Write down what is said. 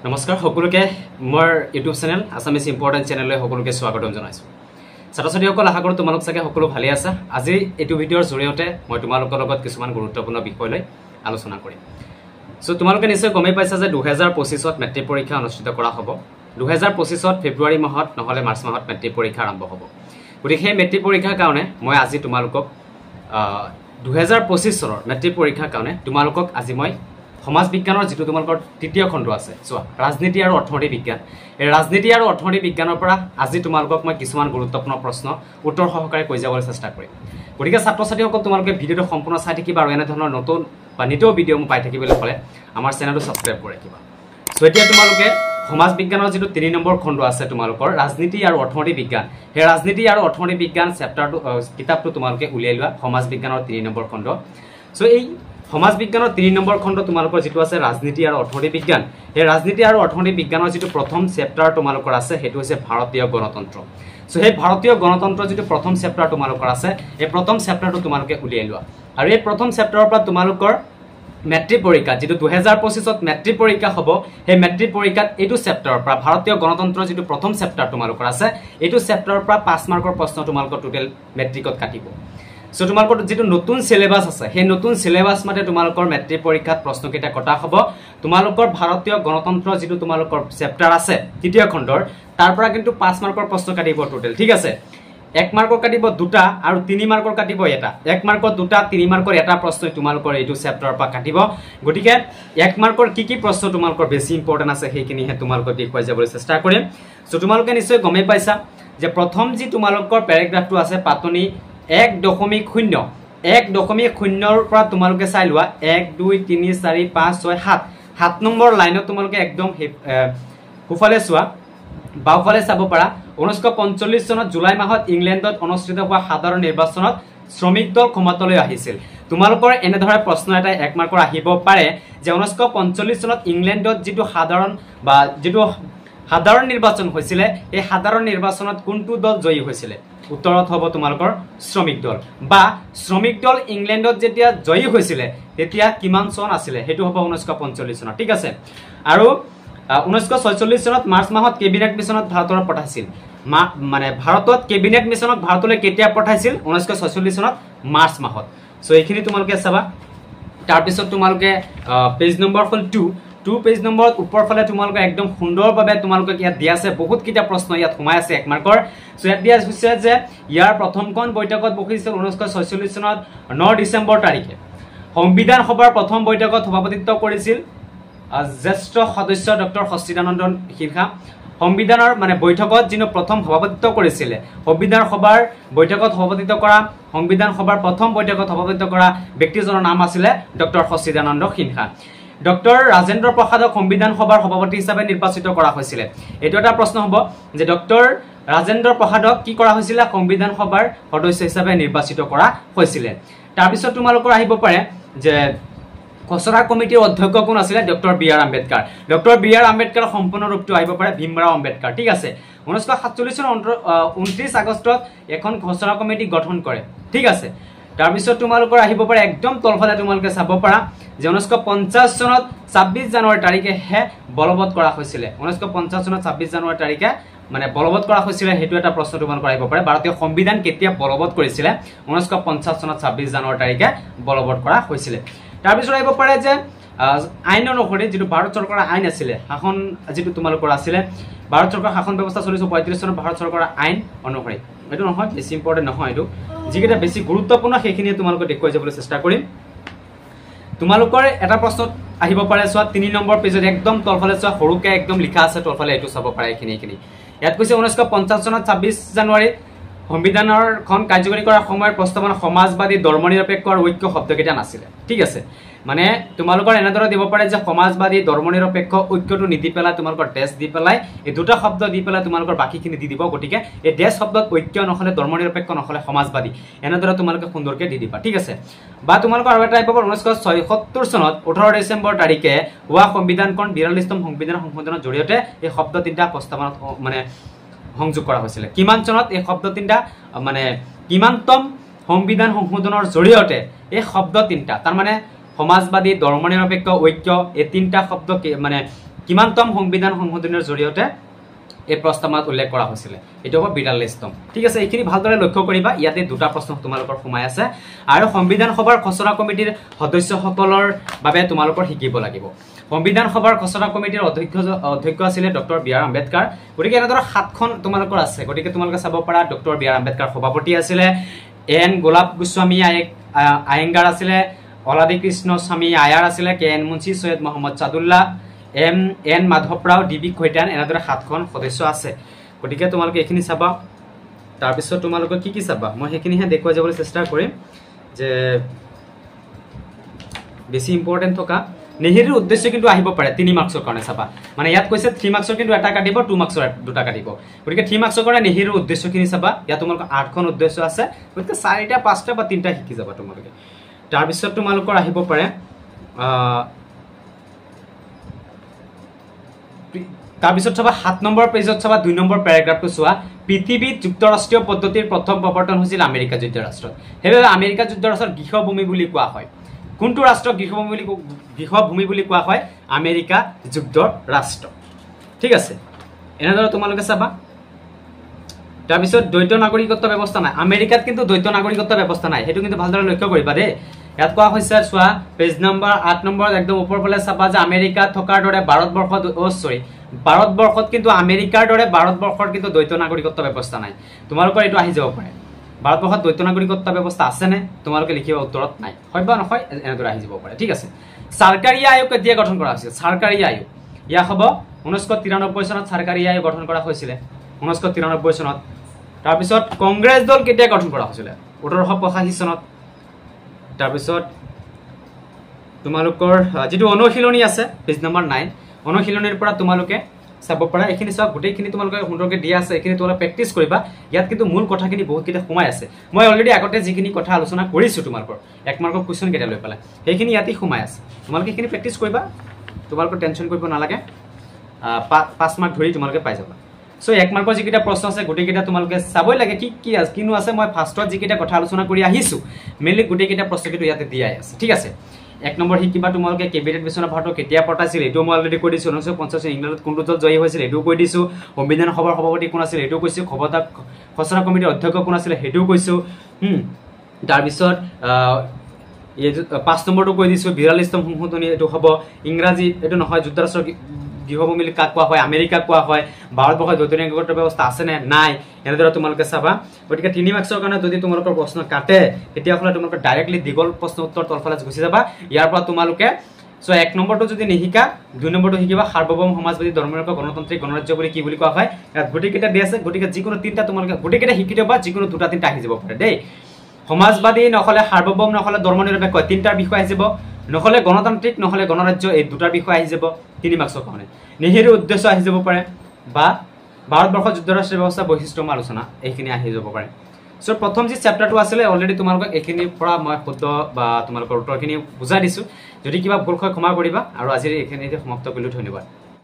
নমস্কাৰ সকলোকে মোৰ ইউটিউব চেনেল আসামিজ ইম্পৰ্টেণ্ট চেনেললৈ সকলোকে স্বাগতম জনাইছো। ছাত্ৰ-ছাত্ৰীসকল আশা কৰোঁ তোমালোক চাগে সকলো ভালে আছা। আজি এইটো ভিডিঅ'ৰ জৰিয়তে মই তোমালোকৰ লগত কিছুমান গুৰুত্বপূৰ্ণ বিষয় লৈ আলোচনা কৰিম। সো তোমালোকে নিশ্চয় গমেই পাইছা যে 2025ত মেট্ৰিক পৰীক্ষা অনুষ্ঠিত কৰা হ'ব। 2025ত ফেব্ৰুৱাৰী মাহত নহলে মাৰ্চ মাহত মেট্ৰিক পৰীক্ষা আৰম্ভ হ'ব। গতিকে সেই মেট্ৰিক পৰীক্ষাৰ কাৰণে মই আজি তোমালোকক 2025 চনৰ মেট্ৰিক পৰীক্ষাৰ কাৰণে তোমালোকক আজি মই সমাজ বিজ্ঞানৰ যেটো তোমালোকৰ তৃতীয় খণ্ড আছে চোৱা ৰাজনীতি আৰু অৰ্থনীতি বিজ্ঞান এই ৰাজনীতি আৰু অৰ্থনীতি বিজ্ঞানৰ পৰা আজি তোমালোকক মই কিছুমান গুৰুত্বপূৰ্ণ প্ৰশ্ন উত্তৰ সহকাৰে কৈ যাবলৈ চেষ্টা কৰিম। গতিকে ছাত্ৰ-ছাত্ৰীসকল তোমালোকে ভিডিঅটো সম্পূৰ্ণ চাই থাকিবা আৰু এনে ধৰণৰ নতুন বা নিতৌ ভিডিঅ' মই পাই থাকিবলৈ হ'লে আমাৰ চেনেলটো সাবস্ক্ৰাইব কৰি ৰাখিবা। সো এতিয়া তোমালোকে সমাজ বিজ্ঞানৰ যেটো 3 নম্বৰ খণ্ড আছে তোমালোকৰ ৰাজনীতি আৰু অৰ্থনীতি বিজ্ঞান সেই ৰাজনীতি আৰু অৰ্থনীতি বিজ্ঞান চেপ্টাৰটো কিতাপটো তোমালোকে উলিয়াই লোৱা সমাজ বিজ্ঞানৰ 3 নম্বৰ খণ্ড। সো এই সমাজ বিজ্ঞানৰ 3 নম্বৰ খণ্ড তোমালোকৰ যেটো আছে ৰাজনীতি আৰু অৰ্থনীতি বিজ্ঞান এই ৰাজনীতি আৰু অৰ্থনীতি বিজ্ঞানৰ যেটো প্ৰথম চেপ্টাৰ তোমালোকৰ আছে হেতু হৈছে ভাৰতীয় গণতন্ত্ৰ। সো এই ভাৰতীয় গণতন্ত্ৰ যেটো প্ৰথম চেপ্টাৰ তোমালোকৰ আছে এই প্ৰথম চেপ্টাৰটো তোমালোকে উলিয়াই লোৱা আৰু এই প্ৰথম চেপ্টাৰৰ পৰা তোমালোকৰ মেট্ৰিক পৰীক্ষা যেটো 2025ত মেট্ৰিক পৰীক্ষা হ'ব সেই মেট্ৰিক পৰীক্ষাত এইটো চেপ্টাৰৰ পৰা ভাৰতীয় গণতন্ত্ৰৰ যেটো প্ৰথম চেপ্টাৰ তোমালোকৰ আছে এইটো চেপ্টাৰৰ পৰা 5 মাৰ্কৰ প্ৰশ্ন তোমালোকৰ টোটেল মেট্ৰিকত কাটিব। সো তোমালোকৰ যেটো নতুন সিলেবাস আছে সেই নতুন সিলেবাস মতে তোমালোকৰ মেট্ৰিক পৰীক্ষাত প্ৰশ্ন কেইটা কটা হ'ব। তোমালোকৰ ভাৰতীয় গণতন্ত্ৰ যেটো তোমালোকৰ চেপ্টাৰ আছে তৃতীয় খণ্ডৰ তাৰ পৰা কিন্তু 5 মাৰ্কৰ প্ৰশ্ন কাটিব টোটেল, ঠিক আছে। 1 মাৰ্কৰ কাটিব দুটা আৰু 3 মাৰ্কৰ কাটিব এটা। 1 মাৰ্কৰ দুটা 3 মাৰ্কৰ এটা প্ৰশ্ন তোমালোকৰ এইটো চেপ্টাৰৰ পৰা কাটিব। গটিকে 1 মাৰ্কৰ কি প্ৰশ্ন তোমালোকৰ বেছি ইম্পৰ্টেন্ট আছে সেইখিনি হে তোমালোকৰ দেখুৱাই যাবলৈ চেষ্টা কৰিম। সো তোমালোকে নিশ্চয় গমেই পাইছা যে প্ৰথম যি তোমালোকৰ প্যাৰাগ্ৰাফটো আছে পাতনি 1.0 পৰা তোমালোকে চাই লোৱা 1 2 3 4 5 6 7 নম্বৰ লাইনত তোমালোকে একদম হুফালে চোৱা বাওফালে চাব পাৰা 1945 চনত জুলাই মাহত ইংলেণ্ডত অনুষ্ঠিত হোৱা সাধাৰণ নিৰ্বাচনত শ্ৰমিক দল ক্ষমতালৈ আহিছিল। তোমালোকৰ এনে ধৰণৰ প্ৰশ্ন এটা 1 মাৰ্কৰ আহিব পাৰে যে 1945 চনত ইংলেণ্ডত যেটো সাধাৰণ নিৰ্বাচন হৈছিল এই সাধাৰণ নিৰ্বাচনত কোনটো দল জয়ী হৈছিল উত্তৰত হ'ব তোমালোকৰ শ্ৰমিক দল বা শ্ৰমিক দল ইংলেণ্ডত যেতিয়া জয়ী হৈছিল তেতিয়া কিমান চন আছিল হেতু হ'ব 1945 চনত, ঠিক আছে। আৰু 1946 চনত মাৰ্চ মাহত কেবিনেট মিছনত ভাৰতৰ পঠাইছিল মানে ভাৰতত কেবিনেট মিছনত ভাৰতলৈ কেতিয়া পঠাইছিল 1946 চনত মাৰ্চ মাহত। সো এইখিনি তোমালোকে চাবা। তাৰ পিছত তোমালোকে পেজ নম্বৰ হ'ল 2 পেজ নম্বৰত ওপৰ ফালে তোমালোকে একদম সুন্দৰভাৱে তোমালোকে ইয়াত দিয়া আছে বহুত কিটা প্ৰশ্ন ইয়াত সোমাই আছে 1 মাৰ্কৰ। সো ইয়াত দিয়া হৈছে যে ইয়াৰ প্ৰথমখন বৈঠকত বহিছিল 1946 চনত 9 ডিসেম্বৰ তাৰিখে। সংবিধান সভাৰ প্ৰথম বৈঠকত সভাপতিত্ব কৰিছিল জ্যেষ্ঠ সদস্য ডক্টৰ সচিদানন্দ সিনহা। সংবিধানৰ মানে বৈঠকত যিনো প্ৰথম সভাপতিত্ব কৰিছিল সংবিধান সভাৰ বৈঠকত সভাপতিত্ব কৰা সংবিধান সভাৰ প্ৰথম বৈঠকত সভাপতিত্ব কৰা ব্যক্তিজনৰ নাম আছিল ডক্টৰ সচিদানন্দ সিনহা। ডক্টৰ ৰাজেন্দ্ৰ প্ৰসাদক সংবিধান সভাৰ সভাপতি হিচাপে নিৰ্বাচিত কৰা হৈছিল। এইটো এটা প্ৰশ্ন হ'ব যে ডক্টৰ ৰাজেন্দ্ৰ প্ৰসাদক কি কৰা হৈছিল সংবিধান সভাৰ সদস্য হিচাপে নিৰ্বাচিত কৰা হৈছিল। তাৰ পিছত তোমালোকৰ আহিব পাৰে যে খচৰা কমিটিৰ অধ্যক্ষ কোন আছিল doctor BR. Ambedkar. Doctor BR. আম্বেদকাৰৰ সম্পূৰ্ণ ৰূপটো আহিব পাৰে ভীমৰাও আম্বেদকাৰ, ঠিক আছে। 1947 চনৰ 29 আগষ্টত এখন খচৰা কমিটি গঠন কৰে, ঠিক আছে। তাৰ পিছত তোমালোকৰ আহিব পাৰে একদম তলফালে তোমালোকে চাব পাৰা যে 1950 চনত 26 জানুৱাৰী তাৰিখে বলবৎ কৰা হৈছিল। 1950 চনত 26 জানুৱাৰী তাৰিখে মানে বলবৎ কৰা হৈছিল হেতু এটা প্ৰশ্ন তোমালোকৰ আহিব পাৰে। ভাৰতীয় সংবিধান কেতিয়া বলবৎ কৰিছিল 1950 চনত 26 জানুৱাৰী তাৰিখে বলবৎ কৰা হৈছিল। তাৰ পিছত আহিব পাৰে যে আইন অনুসৰি যেটো ভাৰত চৰকাৰৰ আইন আছিল শাসন যেটো তোমালোকৰ আছিল ভাৰত চৰকাৰৰ শাসন ব্যৱস্থা 1935 চনত ভাৰত চৰকাৰৰ আইন অনুসৰি এটো নহয় বেছি ইম্পৰ্টেন্ট নহয় এটো যিকেইটা বেছি গুৰুত্বপূৰ্ণ সেইখিনি তোমালোকে দেখুৱাই যাবলৈ চেষ্টা কৰিম। তোমালোকৰ এটা প্ৰশ্ন আহিব পাৰে চোৱা 3 নম্বৰ পেজত একদম তলফালে চোৱা সৰুকে একদম লিখা আছে তলফালে এটো চাব পাৰে এইখিনি ইয়াত কৈছে 1950 চনত 26 জানুৱাৰী সংবিধানৰ খন কাৰ্যকৰী কৰাৰ সময়ৰ প্ৰস্তাৱনা সমাজবাদী ধৰ্মনিৰপেক্ষ আৰু ঐক্য শব্দকেইটা নাছিল, ঠিক আছে। মানে তোমালোকৰ এনেদৰে দিব পাৰে যে সমাজবাদী ধৰ্মনিৰপেক্ষ ঐক্যটো নিদি পেলাই তোমালোকৰ দেশ দি পেলাই এই দুটা শব্দ দি পেলাই তোমালোকৰ বাকিখিনি দি দিব। গতিকে এই দেশ শব্দত ঐক্য নহলে ধৰ্মনিৰপেক্ষ নহলে সমাজবাদী এনেদৰে তোমালোকে সুন্দৰকে দি দিবা, ঠিক আছে। বা তোমালোকৰ আৰু এটা আহিব 1976 চনত 18 ডিসেম্বৰ তাৰিখে হোৱা সংবিধানখন 42তম সংবিধান সংশোধনৰ জৰিয়তে এই শব্দ তিনটা প্ৰস্তাৱনাত মানে সংযোগ কৰা হৈছিল। কিমান চনত এই শব্দ তিনটা মানে কিমানতম সংবিধান সংশোধনৰ জৰিয়তে এই শব্দ তিনটা তাৰ মানে সমাজবাদী ধৰ্মনিৰপেক্ষ ঐক্য এই তিনটা শব্দ মানে কিমানতম সংবিধান সংশোধনীৰ জৰিয়তে এই প্ৰস্তাৱত উল্লেখ কৰা হৈছিল এটো হ'ব 42তম ঠিক আছে এইখিনি ভালদৰে লক্ষ্য কৰিবা ইয়াতে দুটা প্ৰশ্ন তোমালোকৰ সোমাই আছে আৰু সংবিধান সভাৰ খচৰা কমিটিৰ সদস্যসকলৰ বাবে তোমালোকৰ শিকিব লাগিব সংবিধান সভাৰ খচৰা কমিটিৰ অধ্যক্ষ আছিল ডক্টৰ বি আৰ আম্বেদকাৰ গতিকে এনেদৰে 7খন তোমালোকৰ আছে গতিকে তোমালোকে চাব পাৰা ডক্টৰ বি আৰ আম্বেদকাৰ সভাপতি আছিল এন গোলাপ গোস্বামী আয়েঙ্গাৰ আছিল অলাদি কৃষ্ণ স্বামী আয়াৰ আছিল K N Munshi Syed Muhammad Sadullah N Madhav Rao DB Khaitan এনেদৰে 7খন সদস্য আছে গতিকে তোমালোকে এইখিনি চাবা তাৰ পিছত তোমালোকে কি চাবা মই সেইখিনিহে দেখুৱাই যাবলৈ চেষ্টা কৰিম যে বেছি ইম্পৰ্টেন্ট থকা নেহেৰুৰ উদ্দেশ্য কিন্তু আহিব পাৰে 3 মাৰ্কছৰ কাৰণে চাবা মানে ইয়াত কৈছে 3 মাৰ্কছৰ কিন্তু এটা কাটিব 2 মাৰ্কছৰ দুটা কাটিব গতিকে 3 মাৰ্কছৰ কাৰণে নেহেৰুৰ উদ্দেশ্যখিনি চাবা ইয়াত তোমালোকৰ 8খন উদ্দেশ্য আছে গতিকে 4টা 5টা বা 3টা শিকি যাবা তোমালোকে তাৰ পিছত তোমালোকৰ আহিব পাৰে তাৰ পিছত চাবা 7 নম্বৰ পেজত চাবা 2 নম্বৰ প্যাৰাগ্ৰাফটো চোৱা পৃথিৱীত যুক্তৰাষ্ট্ৰীয় পদ্ধতিৰ প্ৰথম প্ৰৱৰ্তন হৈছিল আমেৰিকা যুক্তৰাষ্ট্ৰত হেবে আমেৰিকা যুক্তৰাষ্ট্ৰৰ গৃহভূমি বুলি কোৱা হয় কোনটো ৰাষ্ট্ৰ গৃহভূমি বুলি কোৱা হয় আমেৰিকা যুক্তৰাষ্ট্ৰ ঠিক আছে এনেদৰে তোমালোকে চাবা তাৰ পিছত দ্বৈত নাগৰিকত্ব ব্যৱস্থা নাই আমেৰিকাত কিন্তু দ্বৈত নাগৰিকত্ব ব্যৱস্থা নাই হেতু কিন্তু ভালদৰে লক্ষ্য কৰিবা দে ইয়াত কোৱা হৈছে চোৱা পেজ নম্বৰ 8 নম্বৰ একদম ওপৰ ফালে চাবা যে আমেৰিকাত থকাৰ দৰে ভাৰতবৰ্ষত কিন্তু আমেৰিকাৰ দৰে ভাৰতবৰ্ষৰ কিন্তু দ্বৈত নাগৰিকত্ব ব্যৱস্থা নাই তোমালোকৰ এটো আহি যাব পাৰে ভাৰতবৰ্ষত দ্বৈত নাগৰিকত্ব ব্যৱস্থা আছে নে তোমালোকে লিখিবা উত্তৰত নাই হয় বা নহয় এনেদৰে আহি যাব পাৰে ঠিক আছে চৰকাৰী আয়োগ কেতিয়া গঠন কৰা হৈছিল চৰকাৰী আয়োগ ইয়া হ'ব 1993 চনত চৰকাৰী আয়োগ গঠন কৰা হৈছিল 1993 চনত তাৰ পিছত কংগ্ৰেছ দল কেতিয়া গঠন কৰা হৈছিল 1885 চনত তাৰ পিছত তোমালোকৰ যেটো অনুশীলনী আছে পেজ নম্বৰ 9 অনুশীলনীৰ পৰা তোমালোকে চাব পাৰা এখিনি সব গুটেইখিনি তোমালোকে সুন্দৰকে দিয়া আছে এখিনি তোমালোকে প্ৰেক্টিস কৰিবা ইয়াত কিন্তু মূল কথাখিনি বহুত কিটা সোমাই আছে মই অলৰেডি আগতে যিখিনি কথা আলোচনা কৰিছো তোমালোকৰ 1 মাৰ্কৰ কোৱেশ্চন কেটা লৈ পেলাই সেইখিনি ইয়াতে সোমাই আছে তোমালোকে এখিনি প্ৰেক্টিস কৰিবা তোমালোকৰ টেনচন কৰিব নালাগে 5 মাৰ্ক ধৰি তোমালোকে পাই যাবা সো 1 মাৰ্কৰ যিকিটা প্ৰশ্ন আছে গুটেইকিটা তোমালোকে চাবই লাগে কি আছে কিনো আছে মই ফাৰ্ষ্টত যিকিটা কথা আলোচনা কৰি আহিছো মেইনলি গুটেইকিটা প্ৰশ্ন কিন্তু ইয়াতে দিয়াই আছে ঠিক আছে 1 নম্বৰ শিকিবা তোমালোকে কেবিনেট বিচনা ভাৰতক কেতিয়া পঠাইছিল এটো মই অলৰেডি কৈ দিছো 1950 ইংলেণ্ডত কোনটো দল জয়ী হৈছিল এটো কৈ দিছো সংবিধান সভাৰ সভাপতি কোন আছিল এটো কৈছো খচৰা কমিটিৰ অধ্যক্ষ কোন আছিল হেটো কৈছো তাৰ পিছত 5 নম্বৰটো কৈ দিছো 42তম সংশোধনী এটো হ'ব ইংৰাজী এটো নহয় যুক্তৰাষ্ট্ৰৰ গৃহভূমি কাক কোৱা হয় আমেৰিকা কোৱা হয় ভাৰতবৰ্ষত দ্বৈত নাগৰিকত্ব ব্যৱস্থা আছে নে নাই এনেদৰে তোমালোকে চাবা গতিকে 3 মাৰ্কছৰ কাৰণে যদি তোমালোকৰ প্ৰশ্ন কাটে তেতিয়া হলে তোমালোকে ডাইৰেক্টলি দিগল প্ৰশ্ন উত্তৰ তলফালে গুছি যাবা ইয়াৰ পৰা তোমালোকে সো 1 নম্বৰটো যদি নিহিকা 2 নম্বৰটো শিকিবা সাৰ্বভৌম সমাজবাদী ধৰ্মনিৰপেক্ষ গণতান্ত্ৰিক গণৰাজ্য বুলি কি বুলি কোৱা হয় ইয়াত গুটেইকিটা দি আছে গতিকে যিকোনো তিনটা তোমালোকে গুটেইকিটা শিকি দিবা যিকোনো দুটা তিনটা আহি যাব পাৰে দেই সমাজবাদী নহলে সাৰ্বভৌম নহলে ধৰ্মনিৰপেক্ষ তিনটাৰ বিষয় আহি যাব নহলে গণতান্ত্ৰিক নহলে গণৰাজ্য এই দুটাৰ বিষয় আহি যাব 3 মাৰ্কছৰ কাৰণে নেহেৰুৰ উদ্দেশ্য আহি যাব পাৰে বা ভাৰতবৰ্ষৰ যুক্তৰাষ্ট্ৰীয় ব্যৱস্থা বৈশিষ্ট্য আলোচনা এইখিনি আহি যাব পাৰে সো প্ৰথম যে চ্যাপ্টাৰটো আছিল অলৰেডি তোমালোকক এইখিনিৰ পৰা মই শুদ্ধ বা তোমালোকৰ উত্তৰখিনি বুজাই দিছো যদি কিবা ভুল হয় ক্ষমা কৰিবা আৰু আজি এইখিনিতে সমাপ্ত কৰিলো ধন্যবাদ